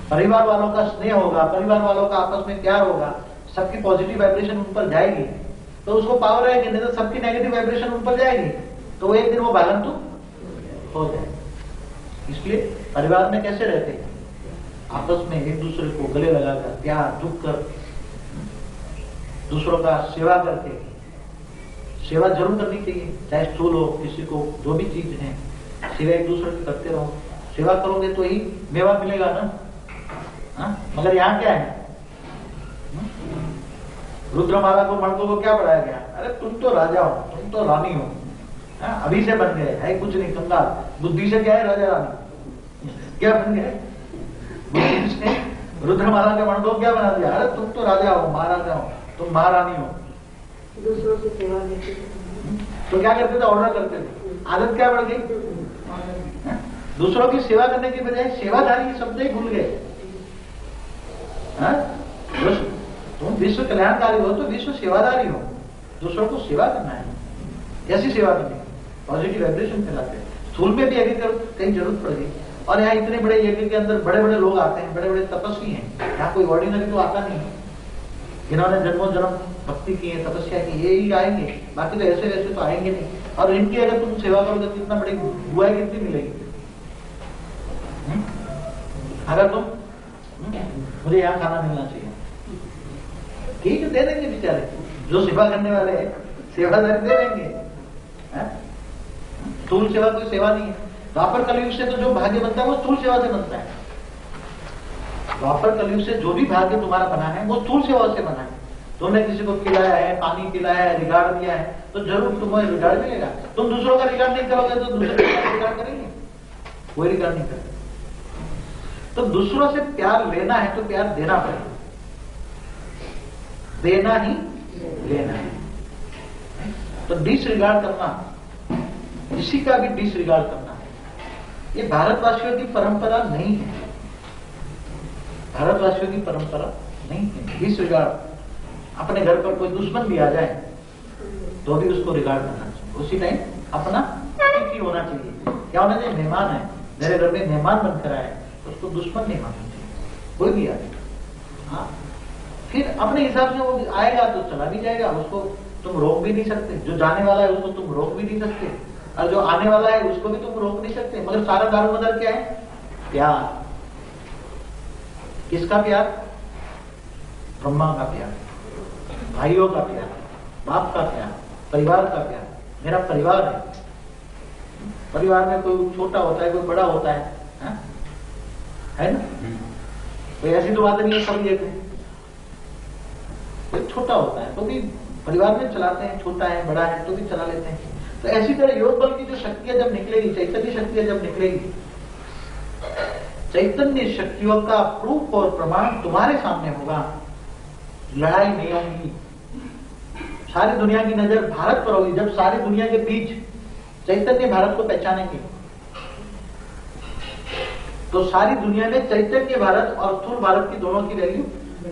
परिवार वालों का स्नेह होगा, परिवार वालों का आपस में प्यार होगा, सबकी पॉजिटिव वाइब्रेशन उन पर जाएगी तो उसको पावर आएगी, नहीं तो सबकी नेगेटिव वाइब्रेशन उन पर जाएगी तो एक दिन वो भागंतु हो जाए। इसलिए परिवार में कैसे रहते हैं? आपस में एक दूसरे को गले लगाकर, प्यार, झुक कर, दूसरों का सेवा करके। सेवा जरूर करनी चाहिए, चाहे स्थूल हो, किसी को जो भी चीज है, सेवा एक दूसरे की करते रहो। सेवा करोगे तो ही मेवा मिलेगा ना। मगर यहाँ क्या है? रुद्र महाराज को मणकों को क्या पढ़ाया गया? अरे तुम तो राजा हो, तुम तो रानी हो, अभी से बन गए, है कुछ नहीं, कंगाल। बुद्धि से क्या है? राजा रानी। क्या बन गए? बुद्धि से रुद्र महाराज के मणकों को क्या बना दिया? अरे तुम तो राजा हो, महाराजा हो, तुम महारानी हो। दूसरों से सेवा करते तो क्या करते थे? ऑर्डर करते थे। आदत क्या बढ़ गई? दूसरों की सेवा करने की बजाय सेवाधारी शब्द ही भूल गए। तुम विश्व कल्याणकारी हो तो विश्व सेवादारी हो, दूसरों को सेवा करना है। ऐसी सेवा करनी, पॉजिटिव वाइब्रेशन फैलाते हैं। स्थूल में भी अभी कहीं जरूरत पड़ेगी। और यहाँ इतने बड़े यज्ञ के अंदर बड़े बड़े लोग आते हैं, बड़े बड़े तपस्वी हैं। यहाँ कोई ऑर्डिनरी तो आता नहीं है, जिन्होंने जन्मों जन्म भक्ति की है, तपस्या की, ये ही आएंगे, बाकी तो ऐसे वैसे तो आएंगे नहीं। और इनकी अगर तुम सेवा करोगे तो इतना बड़ी बुआई कितनी मिलेगी? अगर तुम मुझे यहाँ खाना मिलना चाहिए, ठीक है, दे देंगे बेचारे, जो सेवा करने वाले हैं सेवादारी दे देंगे। स्थूल सेवा कोई सेवा नहीं है। द्वापर कलयुग से तो जो भाग्य बनता है वो स्थूल सेवा से बनता है। द्वापर कलयुग से जो भी भाग्य तुम्हारा बना है वो स्थूल सेवा से बना है। तुमने किसी को खिलाया है, पानी पिलाया है, रिगार्ड दिया है, तो जरूर तुम्हें रिगार्ड मिलेगा। तुम दूसरों का रिगार्ड नहीं करोगे तो दूसरे रिगार्ड करेंगे? कोई रिगार्ड नहीं करेगा। तो दूसरों से प्यार लेना है तो प्यार देना पड़ेगा, देना ही लेना है। तो डिसरिगार्ड करना, किसी का भी डिसरिगार्ड करना, ये भारतवासियों की परंपरा नहीं है। भारतवासियों की परंपरा नहीं है डिसरिगार्ड। अपने घर पर कोई दुश्मन भी आ जाए तो भी उसको रिगार्ड करना चाहिए। उसी टाइम अपना अतिथि होना चाहिए। क्या होना चाहिए? मेहमान है, मेरे घर में मेहमान बनकर आए, उसको दुश्मन नहीं मानना चाहिए, कोई भी आए। हाँ, फिर अपने हिसाब से वो आएगा तो चला भी जाएगा, उसको तुम रोक भी नहीं सकते। जो जाने वाला है उसको तुम रोक भी नहीं सकते, और जो आने वाला है उसको भी तुम रोक नहीं सकते। मगर सारा दारोमदार क्या है? प्यार। किसका प्यार? ब्रह्मा का प्यार, भाइयों का प्यार, बाप का प्यार, परिवार का प्यार। मेरा परिवार है। परिवार में कोई छोटा होता है, कोई बड़ा होता है ना? कोई ऐसी तो बात नहीं है सब ये कोई छोटा होता है तो भी परिवार में चलाते हैं, छोटा है बड़ा है तो भी चला लेते हैं। तो ऐसी तरह योग बल की जो शक्तियां जब निकलेगी, चैतन्य शक्तियां जब निकलेगी, चैतन्य शक्तियों का प्रूफ और प्रमाण तुम्हारे सामने होगा। लड़ाई नहीं होगी, सारी दुनिया की नजर भारत पर होगी। जब सारी दुनिया के बीच चैतन्य भारत को पहचानेंगे तो सारी दुनिया में चैतन्य भारत और स्थूल भारत की दोनों की वैल्यू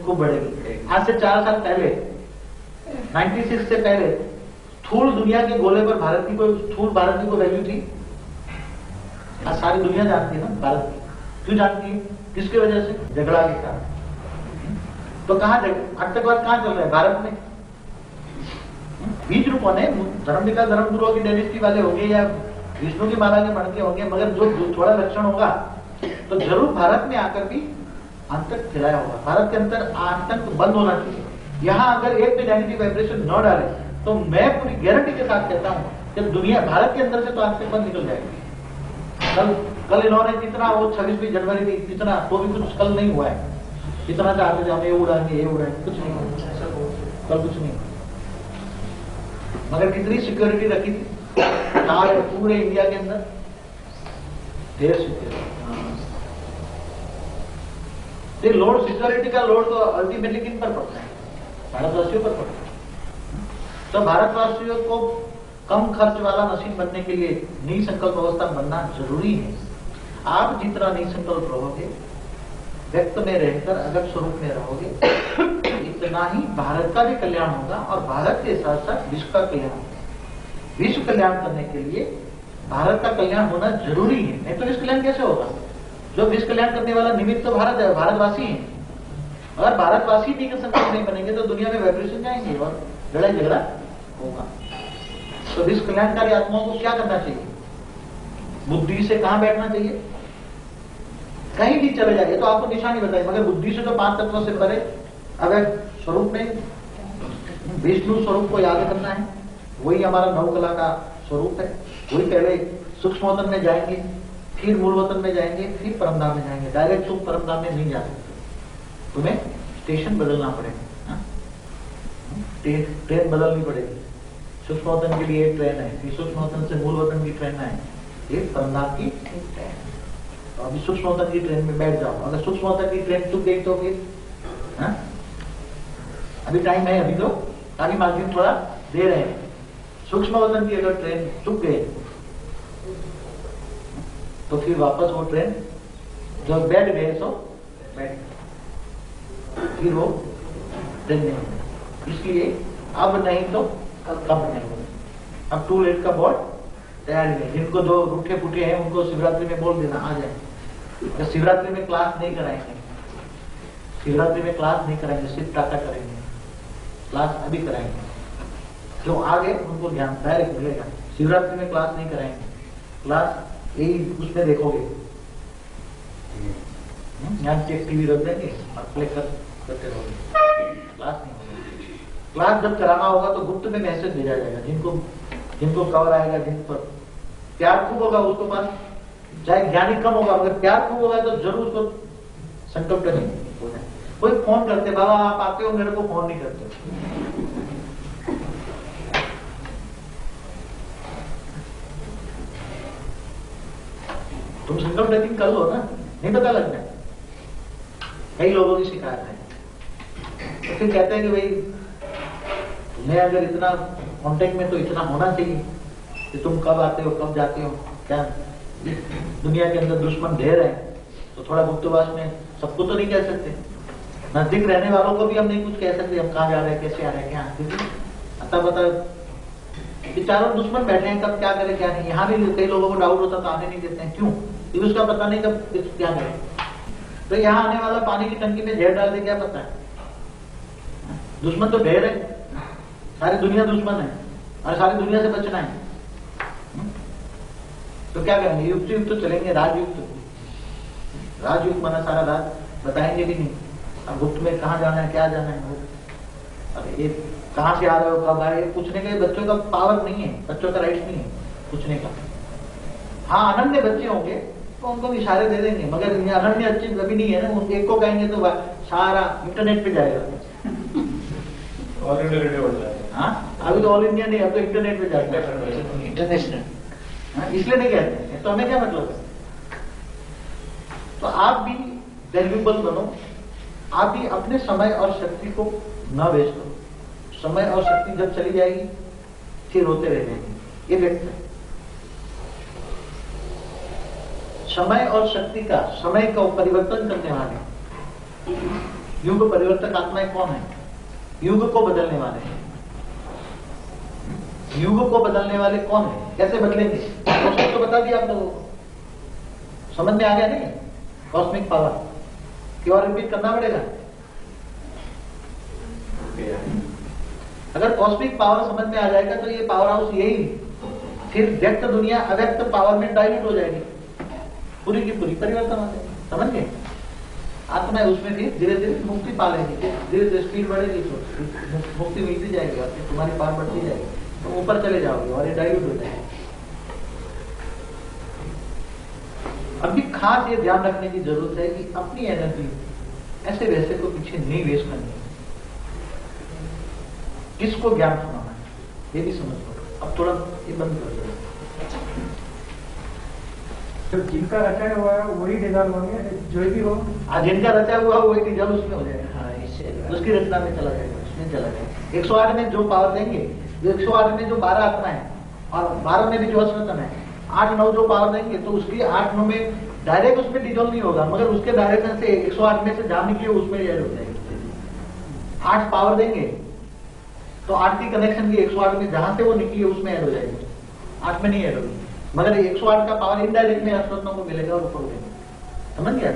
खूब बढ़ेगी। आज से 4 साल पहले, 96 से पहले स्थूल दुनिया के गोले पर भारत की कोई, स्थूल भारत की कोई वैल्यू थी? आज सारी दुनिया जानती है ना भारत की। क्यों जानती है? किसकी वजह से? झगड़ा के कारण। तो कहाँ आतंकवाद कहाँ चल रहा है? भारत में। बीज रूपों ने धर्म विकास धर्म गुरुओं की डायनेस्टी वाले होंगे या विष्णु की माला के मणके होंगे, मगर जो थोड़ा लक्षण होगा तो जरूर भारत में आकर भी आतंक फैलाया होगा। भारत के अंदर आतंक बंद होना चाहिए। यहाँ अगर एक भी नेगेटिव वाइब्रेशन न डाले तो मैं पूरी गारंटी के साथ कहता हूँ कि दुनिया भारत के अंदर से तो आतंक बंद निकल जाएगी। कल इन्होंने कितना वो 26 जनवरी थी कितना, तो भी कुछ कल नहीं हुआ है। कितना चाहते थे हम ये उड़ाएंगे, कुछ नहीं हुआ कल, कुछ नहीं। मगर कितनी सिक्योरिटी रखी थी पूरे इंडिया के अंदर, ढेर सिक्योरिटी। लोड सिक्योरिटी का लोड तो अल्टीमेटली किन पर पड़ता है? भारतवासियों पर पड़ता है। तो भारतवासियों को कम खर्च वाला मशीन बनने के लिए नई संकल्प अवस्था बनना जरूरी है। आप जितना नई संकल्प रहोगे, व्यक्त में रहकर अगत स्वरूप में रहोगे, इतना ही भारत का भी कल्याण होगा और भारत के साथ साथ विश्व का कल्याण होगा। विश्व कल्याण करने के लिए भारत का कल्याण होना जरूरी है, नहीं तो विश्व कल्याण कैसे होगा? जो विश्व कल्याण करने वाला निमित्त तो भारत है, भारतवासी है। अगर भारतवासी भी संकल्प नहीं बनेंगे तो दुनिया में वाइब्रेशन जाएंगे और लड़ाई झगड़ा होगा। तो विश्व कल्याणकारी आत्माओं को क्या करना चाहिए? बुद्धि से कहां बैठना चाहिए? कहीं भी चले जाइए तो आपको निशानी बताइए, मगर बुद्धि से तो 5 तत्वों से परे अगर स्वरूप में विष्णु स्वरूप को याद करना है, वही हमारा नवकला का स्वरूप है। वही पहले सूक्ष्म वतन में जाएंगे, फिर मूल वतन में जाएंगे, फिर परमधाम में जाएंगे। डायरेक्ट तुम परमधाम में नहीं जा सकते, तुम्हें स्टेशन बदलना पड़ेगा, ट्रेन बदलनी पड़ेगी। सूक्ष्म वतन के लिए एक ट्रेन है, फिर सूक्ष्म वतन से मूल वतन की ट्रेन है, एक परमधाम की ट्रेन। तो अभी सूक्ष्म वतन की ट्रेन में बैठ जाओ। अगर सूक्ष्म वतन की ट्रेन चुप गई तो फिर अभी टाइम है, अभी तो अभी मार्जिन थोड़ा दे रहे हैं। सूक्ष्म वतन की अगर ट्रेन चुप गई तो फिर वापस वो ट्रेन जब बैठ गए तो बैठ, फिर वो ट्रेन नहीं होगी। इसलिए अब नहीं तो कब नहीं होगा। अब टू लेट का बोर्ड तैयार है। जिनको जो रूठे फूटे हैं उनको शिवरात्रि में बोल देना आ जाए। तो शिवरात्रि में क्लास नहीं कराएंगे, शिवरात्रि में क्लास नहीं कराएंगे, सिर्फ टाटा करेंगे। क्लास अभी कराएंगे, जो आगे उनको ज्ञान डायरेक्ट मिलेगा। शिवरात्रि में क्लास नहीं कराएंगे, क्लास यही उसमें देखोगे, यहाँ चेक टीवी रख देंगे और प्ले करते रहोगे। क्लास नहीं होगा। क्लास जब कराना होगा तो गुप्त में मैसेज भेजा जाएगा। जिनको कवर आएगा, जिन पर प्यार खूब होगा उसको पास, चाहे ज्ञानी कम होगा मगर प्यार खूब होगा तो जरूर उसको संकल्प नहीं हो जाए। कोई फोन करते, बाबा आप आते हो, मेरे को फोन नहीं करते। तुम संकल्प लेकिन कर लो ना, नहीं पता लगता है। कई लोगों की शिकायत है, तो फिर कहते हैं कि भाई मैं अगर इतना कांटेक्ट में तो इतना होना चाहिए कि तुम कब आते हो कब जाते हो। क्या दुनिया के अंदर दुश्मन ढेर है, तो थोड़ा गुप्तवास में सबको तो नहीं कह सकते। नजदीक रहने वालों को भी हम नहीं कुछ कह सकते, हम कहाँ जा रहे हैं, कैसे आ रहे हैं, क्या, क्योंकि अतः पता चारों दुश्मन बैठे हैं, कब क्या करे क्या नहीं। यहाँ भी कई लोगों को डाउट होता तो आने नहीं देते हैं, क्यों? क्योंकि उसका पता नहीं कब क्या करे। तो यहाँ आने वाला पानी की टंकी में जहर डाल दे, क्या पता है। दुश्मन तो ढेर है, सारी दुनिया दुश्मन है और सारी दुनिया से बचना है। तो क्या करेंगे? युक्त युक्त तो चलेंगे, राजयुक्त। राजयुक्त माना सारा राज बताएंगे भी नहीं। अब गुप्त में कहाँ जाना है, क्या जाना है, अब ये कहाँ से आ रहे हो, कब आए, पूछने के बच्चों का पावर नहीं है, बच्चों का राइट नहीं है पूछने का। हाँ, अनन्य बच्चे होंगे तो उनको इशारे दे देंगे, मगर अनन्य अच्छे कभी नहीं है ना। उनको एक को कहेंगे तो सारा इंटरनेट पे जाएगा। ऑल इंडिया रेडियो हो जाएगा। हाँ, अभी तो ऑल इंडिया नहीं, अब तो इंटरनेट पे जाता है, इंटरनेशनल। इसलिए नहीं कहते हैं, तो हमें क्या मतलब है। तो आप भी वैल्यूएबल बनो, आप भी अपने समय और शक्ति को न वेस्ट करो। समय और शक्ति जब चली जाएगी फिर रोते रह जाएंगे। ये व्यक्त है। समय और शक्ति का, समय का परिवर्तन करने वाले युग परिवर्तक आत्माएं कौन है? युग को बदलने वाले हैं। युग को बदलने वाले कौन है? कैसे बदलेंगे? तो बता दिया आप लोगों को, समझ में आ गया नहीं? कॉस्मिक पावर की और रिपीट करना पड़ेगा। अगर कॉस्मिक पावर समझ में आ जाएगा तो ये पावर हाउस यही फिर व्यक्त दुनिया अव्यक्त पावर में डाइल्यूट हो जाएगी, पूरी की पूरी परिवर्तन हो जाएगी। समझ गए? आत्मा है उसमें भी धीरे धीरे मुक्ति पा लेगी, धीरे धीरे स्पीड बढ़ेगी तो मुक्ति मिलती जाएगी और फिर तुम्हारी पावर बढ़ती जाएगी, तो ऊपर चले जाओगे और ये डाइल्यूट हो जाएगा। अभी खास ये ध्यान रखने की जरूरत है कि अपनी एनर्जी ऐसे वैसे को पीछे नहीं वेस्ट करनी, किसको ज्ञान सुनाना है ये भी समझ लो। अब थोड़ा ये बंद कर दो। जो जिनका रचाया हुआ है वही डिजॉल्व होंगे, जो भी हो आज जिनका रचा हुआ वही डिजॉल्व उसमें हो जाएगा। हाँ, इससे उसकी रचना में चला जाएगा, उसमें चला जाएगा। 108 में जो पावर देंगे, 108 में जो 12 आत्मा है और 12 में भी जो असनातन है, 8-9 जो पावर देंगे तो उसकी 8-9 में डायरेक्ट उसमें डिजॉल्व नहीं होगा, मगर उसके डायरेक्शन से 108 में से जहां निकली उसमें ऐड हो जाएगी। 8 पावर देंगे तो 8 की कनेक्शन की 108 में जहां से वो निकली है उसमें ऐड हो जाएगी, 8 में नहीं ऐड होगी, मगर 108 का पावर इनडायरेक्ट में असनातनों को मिलेगा और ऊपर हो जाएगा। समझ गया?